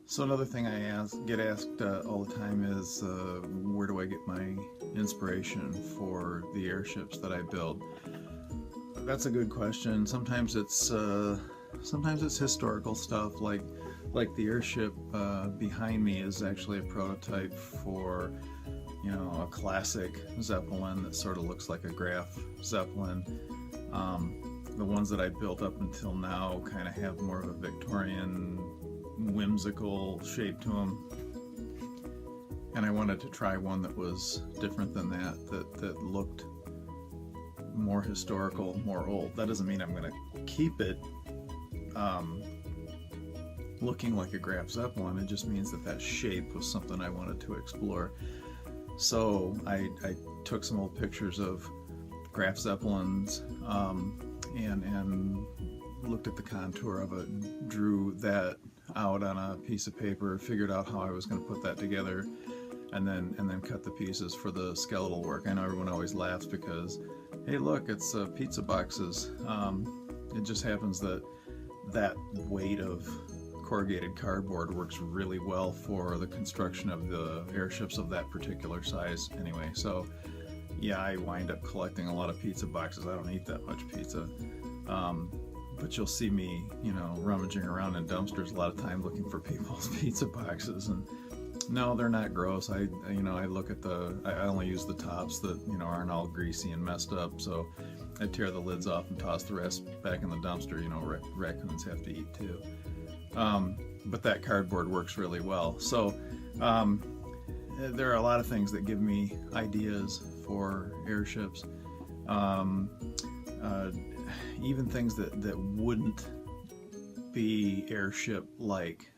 So another thing I get asked all the time is where do I get my inspiration for the airships that I build? That's a good question. Sometimes it's historical stuff, like the airship behind me is actually a prototype for a classic Zeppelin that sort of looks like a Graf Zeppelin. The ones that I built up until now kind of have more of a Victorian whimsical shape to them, and I wanted to try one that was different than that looked more historical, more old. That doesn't mean I'm going to keep it looking like a Graf Zeppelin. It just means that shape was something I wanted to explore. So I took some old pictures of Graf Zeppelins and looked at the contour of it, drew that out on a piece of paper, figured out how I was going to put that together, and then cut the pieces for the skeletal work. I know everyone always laughs because, hey, look, it's pizza boxes. It just happens that weight of corrugated cardboard works really well for the construction of the airships of that particular size anyway. So yeah, I wind up collecting a lot of pizza boxes. I don't eat that much pizza. But you'll see me, rummaging around in dumpsters a lot of time looking for people's pizza boxes, and no, they're not gross. I look at I only use the tops that, aren't all greasy and messed up, so I tear the lids off and toss the rest back in the dumpster. Raccoons have to eat too. But that cardboard works really well. So there are a lot of things that give me ideas for airships. Even things that wouldn't be airship-like.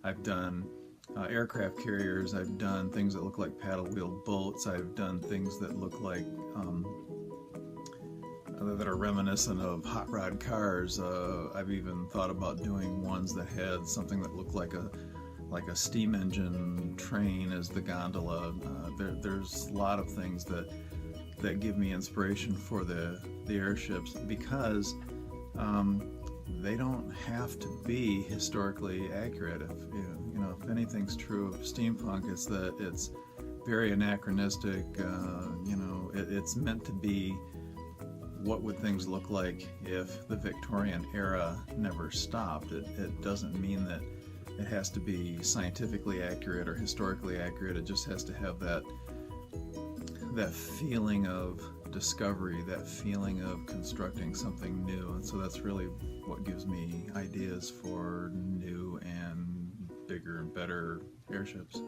I've done aircraft carriers, I've done things that look like paddle-wheel boats, I've done things that look like, that are reminiscent of hot rod cars. I've even thought about doing ones that had something that looked like a steam engine train as the gondola. There's a lot of things that give me inspiration for the airships, because they don't have to be historically accurate. If anything's true of steampunk, it's that it's very anachronistic. It's meant to be what would things look like if the Victorian era never stopped. It doesn't mean that it has to be scientifically accurate or historically accurate. It just has to have that feeling of discovery, that feeling of constructing something new. And so that's really what gives me ideas for new and bigger and better airships.